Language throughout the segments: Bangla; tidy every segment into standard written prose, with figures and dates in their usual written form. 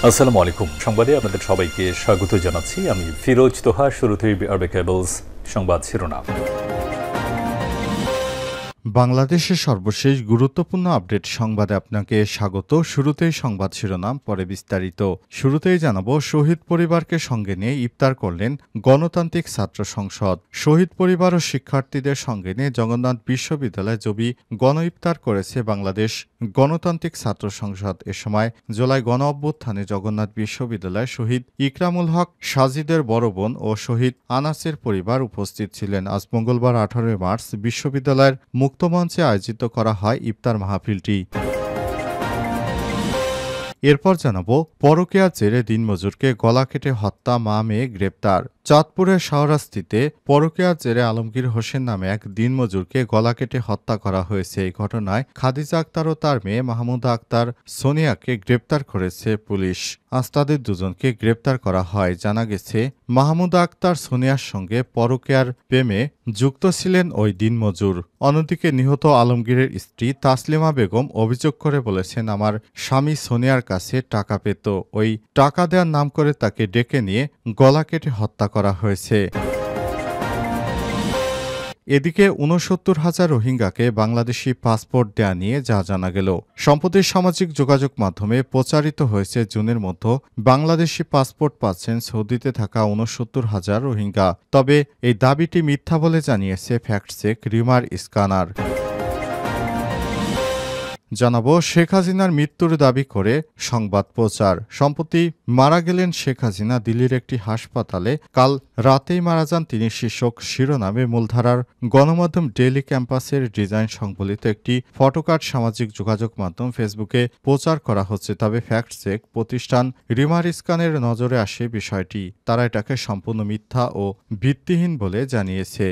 আসসালামু আলাইকুম। সংবাদে আপনাদের সবাইকে স্বাগত জানাচ্ছি। আমি ফিরোজ তোহা। শুরুতেই আরবে কেবলস সংবাদ শিরোনাম। বাংলাদেশের সর্বশেষ গুরুত্বপূর্ণ আপডেট সংবাদে আপনাকে স্বাগত। শুরুতেই সংবাদ শিরোনাম, পরে বিস্তারিত। শুরুতেই জানাবো, শহীদ পরিবারকে সঙ্গে নিয়ে ইফতার করলেন গণতান্ত্রিক ছাত্র সংসদ। শহীদ পরিবার ও শিক্ষার্থীদের সঙ্গে নিয়ে জগন্নাথ বিশ্ববিদ্যালয়ে জবি গণ ইফতার করেছে বাংলাদেশ গণতান্ত্রিক ছাত্র সংসদ। এ সময় জুলাই গণ অভ্যুত্থানে জগন্নাথ বিশ্ববিদ্যালয়ে শহীদ ইকরামুল হক সাজিদের বড় বোন ও শহীদ আনাসের পরিবার উপস্থিত ছিলেন। আজ মঙ্গলবার 18 মার্চ বিশ্ববিদ্যালয়ের মুক্তমঞ্চে আয়োজিত করা হয় ইফতার মাহফিলটি। এরপর জানাবো, পরকীয়ার জেরে দিনমজুরকে গলা কেটে হত্যা, মা মেয়ে গ্রেপ্তার। চাঁদপুরের শাহরাস্তিতে পরকীয়ার জেরে আলমগীর হোসেন নামে এক দিনমজুরকে গলা কেটে হত্যা করা হয়েছে। এই ঘটনায় খাদিজা আক্তার ও তার মেয়ে মাহমুদা আক্তার সোনিয়াকে গ্রেপ্তার করেছে পুলিশ। আজ তাদের দুজনকে গ্রেপ্তার করা হয়। জানা গেছে, মাহমুদা আক্তার সোনিয়ার সঙ্গে পরকীয়ার প্রেমে যুক্ত ছিলেন ওই দিনমজুর। অন্যদিকে নিহত আলমগীরের স্ত্রী তাসলিমা বেগম অভিযোগ করে বলেছেন, আমার স্বামী সোনিয়ার কাছে টাকা পেত, ওই টাকা দেওয়ার নাম করে তাকে ডেকে নিয়ে গলা কেটে হত্যা করা হয়েছে। এদিকে ৬৯,০০০ রোহিঙ্গাকে বাংলাদেশি পাসপোর্ট দেয়া নিয়ে যা জানা গেল। সম্প্রতি সামাজিক যোগাযোগ মাধ্যমে প্রচারিত হয়েছে, জুনের মধ্যে বাংলাদেশি পাসপোর্ট পাচ্ছেন সৌদিতে থাকা ৬৯,০০০ রোহিঙ্গা। তবে এই দাবিটি মিথ্যা বলে জানিয়েছে ফ্যাক্ট চেক রিমার স্ক্যানার। জানাবো, শেখ হাসিনার মৃত্যুর দাবি করে সংবাদ প্রচার। সম্প্রতি মারা গেলেন শেখ হাসিনা, দিল্লির একটি হাসপাতালে কাল রাতেই মারা যান তিনি শীর্ষক শিরোনামে মূলধারার গণমাধ্যম ডেইলি ক্যাম্পাসের ডিজাইন সংবলিত একটি ফটোকার্ড সামাজিক যোগাযোগ মাধ্যম ফেসবুকে প্রচার করা হচ্ছে। তবে ফ্যাক্ট চেক প্রতিষ্ঠান রিমার স্ক্যানের নজরে আসে বিষয়টি। তারা এটাকে সম্পূর্ণ মিথ্যা ও ভিত্তিহীন বলে জানিয়েছে।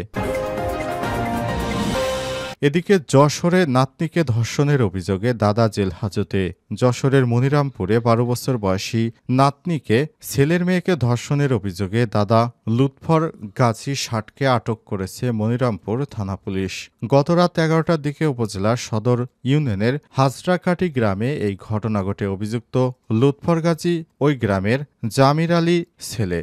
এদিকে যশোরে নাতনিকে ধর্ষণের অভিযোগে দাদা জেল হাজতে। যশোরের মনিরামপুরে ১২ বছর বয়সী নাতনিকে ছেলের মেয়েকে ধর্ষণের অভিযোগে দাদা লুৎফর গাজী ষাটকে আটক করেছে মনিরামপুর থানা পুলিশ। গতরাত ১১টার দিকে উপজেলার সদর ইউনিয়নের হাজরাকাটি গ্রামে এই ঘটনা ঘটে। অভিযুক্ত লুৎফর গাজী ওই গ্রামের জামির আলী ছেলে।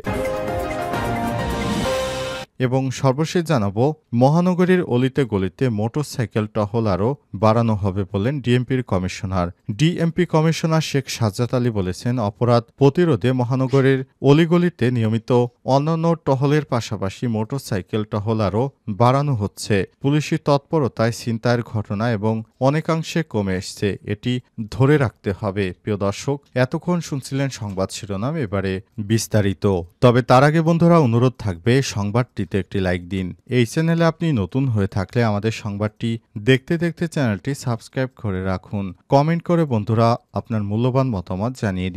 এবং সর্বশেষ জানাবো, মহানগরীর অলিতে গলিতে মোটরসাইকেল টহল আরও বাড়ানো হবে বলেন ডিএমপির commissioner. DMP commissioner Sheikh Sajjad Ali বলেছেন, অপরাধ প্রতিরোধে মহানগরীর অলিগলিতে নিয়মিত অন্যান্য টহলের পাশাপাশি মোটরসাইকেল টহল আরও বাড়ানো হচ্ছে। পুলিশি তৎপরতায় ছিনতাইয়ের ঘটনা এবং অনেকাংশে কমে এসছে, এটি ধরে রাখতে হবে। প্রিয় দর্শক, এতক্ষণ শুনছিলেন সংবাদ শিরোনাম, এবারে বিস্তারিত। তবে তার আগে বন্ধুরা, অনুরোধ থাকবে সংবাদটি একটি লাইক দিন। এই চ্যানেলে আপনি নতুন হয়ে থাকলে আমাদের সংবাদটি দেখতে দেখতে চ্যানেলটি সাবস্ক্রাইব করে রাখুন। কমেন্ট করে বন্ধুরা আপনার মূল্যবান মতামত জানিয়ে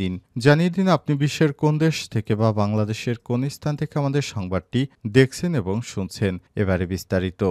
দিন আপনি বিশ্বের কোন দেশ থেকে বা বাংলাদেশের কোন স্থান থেকে আমাদের সংবাদটি দেখছেন এবং শুনছেন। এবারে বিস্তারিত।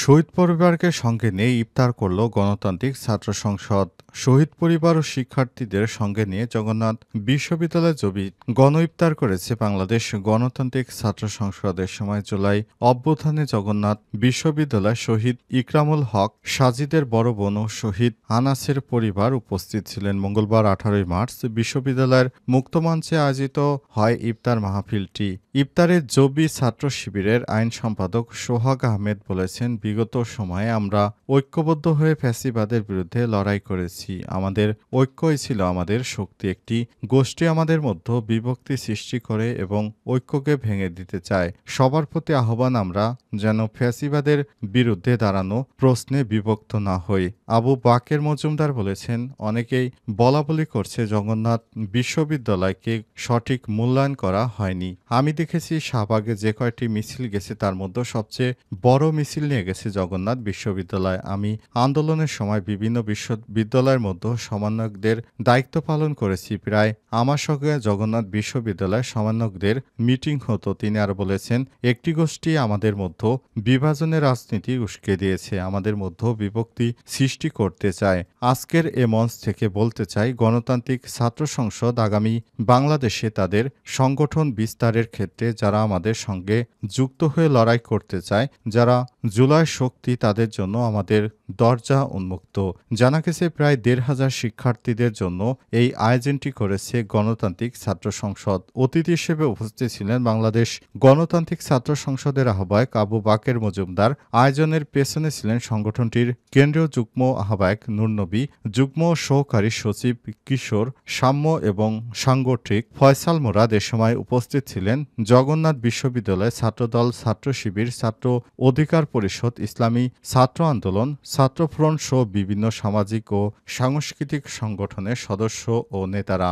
শহীদ পরিবারকে সঙ্গে নিয়ে ইফতার করল গণতান্ত্রিক ছাত্র সংসদ। শহীদ পরিবার ও শিক্ষার্থীদের সঙ্গে নিয়ে জগন্নাথ বিশ্ববিদ্যালয়ে জবি গণ ইফতার করেছে বাংলাদেশ গণতান্ত্রিক ছাত্র সংসদের। সময় জুলাই অভ্যুত্থানে জগন্নাথ বিশ্ববিদ্যালয় শহীদ ইকরামুল হক সাজিদের বড় বোন ও শহীদ আনাসের পরিবার উপস্থিত ছিলেন। মঙ্গলবার 18 মার্চ বিশ্ববিদ্যালয়ের মুক্তমঞ্চে আয়োজিত হয় ইফতার মাহফিলটি। ইফতারে জবি ছাত্র শিবিরের আইন সম্পাদক সোহাগ আহমেদ বলেছেন, বিগত সময়ে আমরা ঐক্যবদ্ধ হয়ে ফ্যাসিবাদের বিরুদ্ধে লড়াই করেছি। আমাদের ঐক্যই ছিল আমাদের শক্তি। একটি গোষ্ঠী আমাদের মধ্যে বিভক্তি সৃষ্টি করে এবং ঐক্যকে ভেঙে দিতে চায়। সবার প্রতি আহ্বান, আমরা যেন ফ্যাসিবাদের বিরুদ্ধে দাঁড়ানো প্রশ্নে বিভক্ত না হই। আবু বাকের মজুমদার বলেছেন, অনেকেই বলাবলি করছে জগন্নাথ বিশ্ববিদ্যালয়কে সঠিক মূল্যায়ন করা হয়নি। আমি দেখেছি শাহবাগে যে কয়টি মিছিল গেছে তার মধ্যে সবচেয়ে বড় মিছিল নিয়ে গেছে জগন্নাথ বিশ্ববিদ্যালয়। আমি আন্দোলনের সময় বিভিন্ন বিশ্ববিদ্যালয়ের মধ্যে সমন্বয়কদের দায়িত্ব পালন করেছি। প্রায় আমার সঙ্গে জগন্নাথ বিশ্ববিদ্যালয়ের সমন্বয়কদের মিটিং হতো। তিনি আরো বলেছেন, একটি গোষ্ঠী আমাদের মধ্যে বিভাজনের রাজনীতি উস্কে দিয়েছে, আমাদের মধ্যে বিভক্তি সৃষ্টি করতে চায়। আজকের এ মঞ্চ থেকে বলতে চাই, গণতান্ত্রিক ছাত্র সংসদ আগামী বাংলাদেশে তাদের সংগঠন বিস্তারের ক্ষেত্রে যারা আমাদের সঙ্গে যুক্ত হয়ে লড়াই করতে চায়, যারা জুলাই শক্তি, তাদের জন্য আমাদের দরজা উন্মুক্ত। জানা গেছে প্রায় ১,৫০০ শিক্ষার্থীদের জন্য এই আয়োজনটি করেছে গণতান্ত্রিক ছাত্র সংসদ। অতিথি হিসেবে উপস্থিত ছিলেন বাংলাদেশ গণতান্ত্রিক ছাত্র সংসদের আহ্বায়ক আবু বাকের মজুমদার। আয়োজনের পেছনে ছিলেন সংগঠনটির কেন্দ্রীয় যুগ্ম আহ্বায়ক নূরনবী, যুগ্ম সহকারী সচিব কিশোর, সাম্য এবং সাংগঠনিক ফয়সাল মুরাদ। এ সময় উপস্থিত ছিলেন জগন্নাথ বিশ্ববিদ্যালয় ছাত্রদল, ছাত্র শিবির, ছাত্র অধিকার পরিষদ, ইসলামী ছাত্র আন্দোলন, ছাত্রফ্রন্ট সহ বিভিন্ন সামাজিক ও সাংস্কৃতিক সংগঠনের সদস্য ও নেতারা।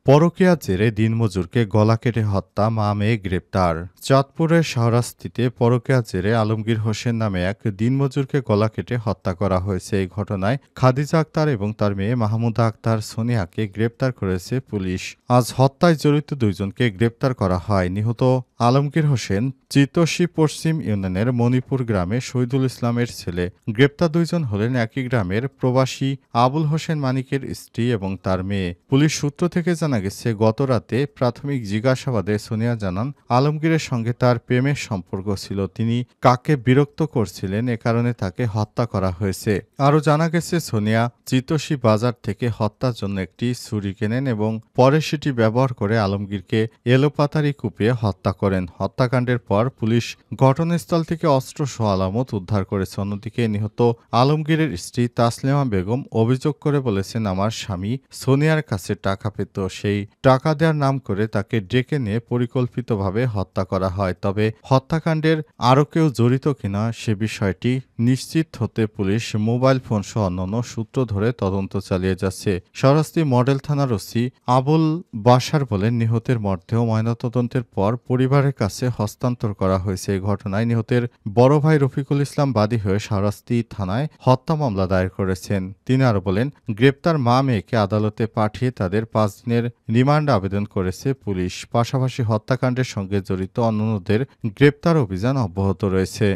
পরকীয়ার জেরে দিনমজুরকে গলা কেটে হত্যা, মা মেয়ে গ্রেপ্তার। চাঁদপুরের শাহরাস্তিতে পরকীয়ার জেরে আলমগীর হোসেন নামে এক দিনমজুরকে গলা কেটে হত্যা করা হয়েছে। এই ঘটনায় খাদিজা আক্তার এবং তার মেয়ে মাহমুদা আক্তার সোনিয়াকে গ্রেপ্তার করেছে পুলিশ। আজ হত্যায় জড়িত দুইজনকে গ্রেপ্তার করা হয়। নিহত আলমগীর হোসেন চিতোষী পশ্চিম ইউনিয়নের মণিপুর গ্রামে শহীদুল ইসলামের ছেলে। গ্রেপ্তার দুইজন হলেন একই গ্রামের প্রবাসী আবুল হোসেন মানিকের স্ত্রী এবং তার মেয়ে। পুলিশ সূত্র থেকে জানা গেছে, গতরাতে প্রাথমিক জিজ্ঞাসাবাদে সোনিয়া জানান আলমগীরের সঙ্গে তার প্রেমের সম্পর্ক ছিল। তিনি কাকে বিরক্ত করছিলেন, এ কারণে তাকে হত্যা করা হয়েছে। আরও জানা গেছে, সোনিয়া চিতোষী বাজার থেকে হত্যার জন্য একটি ছুরি কেনেন এবং পরে সেটি ব্যবহার করে আলমগীরকে এলোপাতাড়ি কুপিয়ে হত্যা করেন। হত্যাকাণ্ডের পর পুলিশ ঘটনাস্থল থেকে অস্ত্রসহ আলামত উদ্ধার করেছে। অন্যদিকে নিহত আলমগীরের স্ত্রী তাসলিমা বেগম অভিযোগ করে বলেছেন, আমার স্বামী সোনিয়ার কাছে টাকা পেত, সেই টাকা দেওয়ার নাম করে তাকে ডেকে নিয়ে পরিকল্পিতভাবে হত্যা করা হয়। তবে হত্যাকাণ্ডের আরও কেউ জড়িত কিনা সে বিষয়টি নিশ্চিত হতে পুলিশ মোবাইল ফোন সহ অন্যান্য সূত্র ধরে তদন্ত চালিয়ে যাচ্ছে। শাহরাস্তি মডেল থানার ওসি আবুল বাশার বলেন, নিহতের মরদেহ ময়নাতদন্তের পর পরিবারের কাছে হস্তান্তর করা হয়েছে। এই ঘটনায় নিহতের বড় ভাই রফিকুল ইসলাম বাদী হয়ে শাহরাস্তি থানায় হত্যা মামলা দায়ের করেছেন। তিনি আরও বলেন, গ্রেপ্তার মা মেয়েকে আদালতে পাঠিয়ে তাদের ৫ দিনের রিমান্ড আবেদন করেছে পুলিশ। পাশাপাশি হত্যাকাণ্ডের সঙ্গে জড়িত অন্যান্যদের গ্রেপ্তার অভিযান অব্যাহত রয়েছে।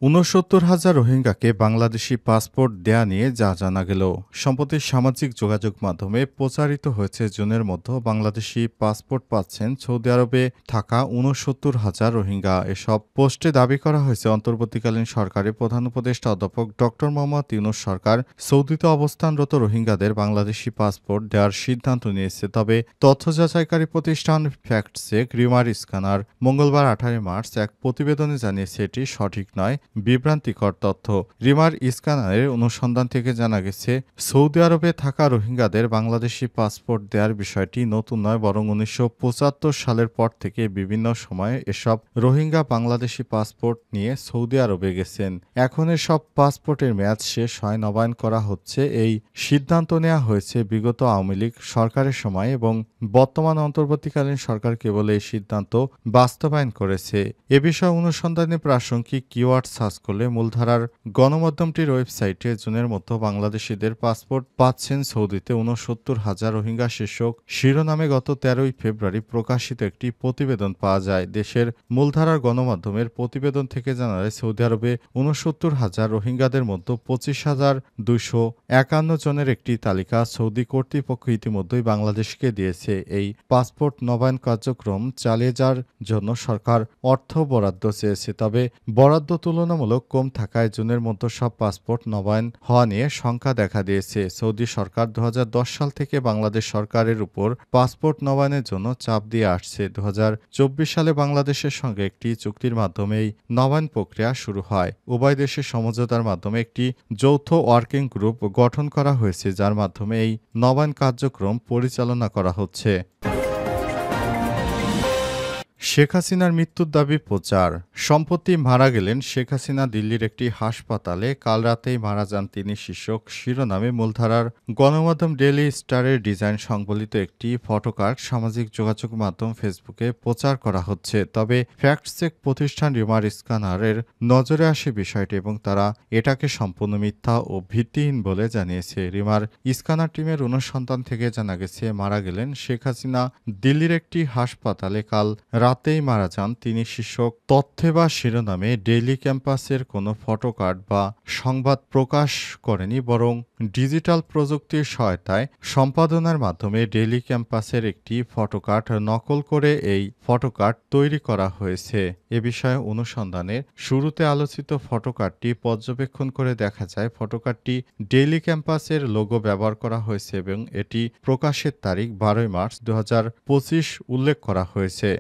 ৬৯,০০০ রোহিঙ্গাকে বাংলাদেশি পাসপোর্ট দেয়া নিয়ে যা জানা গেল। সম্প্রতি সামাজিক যোগাযোগ মাধ্যমে প্রচারিত হয়েছে, জুনের মধ্যে বাংলাদেশি পাসপোর্ট পাচ্ছেন সৌদি আরবে থাকা ৬৯,০০০ রোহিঙ্গা। এসব পোস্টে দাবি করা হয়েছে, অন্তর্বর্তীকালীন সরকারের প্রধান উপদেষ্টা অধ্যাপক ড মোহাম্মদ ইউনূস সরকার সৌদিতে অবস্থানরত রোহিঙ্গাদের বাংলাদেশি পাসপোর্ট দেওয়ার সিদ্ধান্ত নিয়েছে। তবে তথ্য যাচাইকারী প্রতিষ্ঠান ফ্যাক্ট চেক রিমার স্ক্যানার মঙ্গলবার ১৮ মার্চ এক প্রতিবেদনে জানিয়েছে, এটি সঠিক নয়, বিভ্রান্তিকর তথ্য। রিমার স্ক্যানারের অনুসন্ধান থেকে জানা গেছে, সৌদি আরবে থাকা রোহিঙ্গাদের বাংলাদেশি পাসপোর্ট দেওয়ার বিষয়টি নতুন নয়, বরং ১৯৭৫ সালের পর থেকে বিভিন্ন সময়ে এসব রোহিঙ্গা বাংলাদেশি পাসপোর্ট নিয়ে সৌদি আরবে গেছেন। এখন এসব পাসপোর্টের মেয়াদ শেষ হয়, নবায়ন করা হচ্ছে। এই সিদ্ধান্ত নেওয়া হয়েছে বিগত আওয়ামী লীগ সরকারের সময় এবং বর্তমান অন্তর্বর্তীকালীন সরকার কেবল এই সিদ্ধান্ত বাস্তবায়ন করেছে। এ বিষয়ে অনুসন্ধানে প্রাসঙ্গিক কিওয়ার্ড সার্চ করলে মূলধারার গণমাধ্যমটির ওয়েবসাইটে জুনের মধ্যে বাংলাদেশিদের পাসপোর্ট পাচ্ছেন সৌদিতে ৬৯,০০০ রোহিঙ্গা শীর্ষক শিরোনামে গত ১৩ ফেব্রুয়ারি প্রকাশিত একটি প্রতিবেদন পাওয়া যায়। দেশের মূলধারার গণমাধ্যমের প্রতিবেদন থেকে জানা যায়, সৌদি আরবে ৬৯,০০০ রোহিঙ্গাদের মধ্যে ২৫,২৫১ জনের একটি তালিকা সৌদি কর্তৃপক্ষ ইতিমধ্যেই বাংলাদেশকে দিয়েছে। এই পাসপোর্ট নবায়ন কার্যক্রম চালিয়ে যাওয়ার জন্য সরকার অর্থ বরাদ্দ চেয়েছে। তবে বরাদ্দ তুলনামূলক কম থাকায় জুনের মধ্যে সব পাসপোর্ট নবায়ন হওয়া নিয়ে শঙ্কা দেখা দিয়েছে। সৌদি সরকার ২০১০ সাল থেকে বাংলাদেশ সরকারের উপর পাসপোর্ট নবায়নের জন্য চাপ দিয়ে আসছে। ২০২৪ সালে বাংলাদেশের সঙ্গে একটি চুক্তির মাধ্যমে এই নবায়ন প্রক্রিয়া শুরু হয়। উভয় দেশের সমঝোতার মাধ্যমে একটি যৌথ ওয়ার্কিং গ্রুপ গঠন করা হয়েছে, যার মাধ্যমে এই নবায়ন কার্যক্রম পরিচালনা করা হচ্ছে। শেখ হাসিনার মৃত্যুর দাবি প্রচার। সম্প্রতি মারা গেলেন শেখ হাসিনা দিল্লির একটি হাসপাতালে, কাল রাতেই মারা যান তিনি শীর্ষক শিরোনামে মূলধারার গণমাধ্যম ডেইলি স্টারের ডিজাইন সংবলিত একটি ফটোকার্ড সামাজিক যোগাযোগ মাধ্যম ফেসবুকে প্রচার করা হচ্ছে। তবে ফ্যাক্ট চেক প্রতিষ্ঠান রিমার স্ক্যানারের নজরে আসে বিষয়টি এবং তারা এটাকে সম্পূর্ণ মিথ্যা ও ভিত্তিহীন বলে জানিয়েছে। রিমার স্ক্যানার টিমের অনুসন্ধান থেকে জানা গেছে, মারা গেলেন শেখ হাসিনা দিল্লির একটি হাসপাতালে কাল রাত রাতেই মারা যান তিনি শীর্ষক তথ্যে বা শিরোনামে ডেইলি ক্যাম্পাসের কোনো ফটোকার্ড বা সংবাদ প্রকাশ করেনি, বরং ডিজিটাল প্রযুক্তির সহায়তায় সম্পাদনার মাধ্যমে ডেইলি ক্যাম্পাসের একটি ফটোকার্ড নকল করে এই ফটোকার্ড তৈরি করা হয়েছে। এ বিষয়ে অনুসন্ধানের শুরুতে আলোচিত ফটোকার্ডটি পর্যবেক্ষণ করে দেখা যায় ফটোকার্ডটি ডেইলি ক্যাম্পাসের লোগো ব্যবহার করা হয়েছে এবং এটি প্রকাশের তারিখ 12 মার্চ 2025 উল্লেখ করা হয়েছে।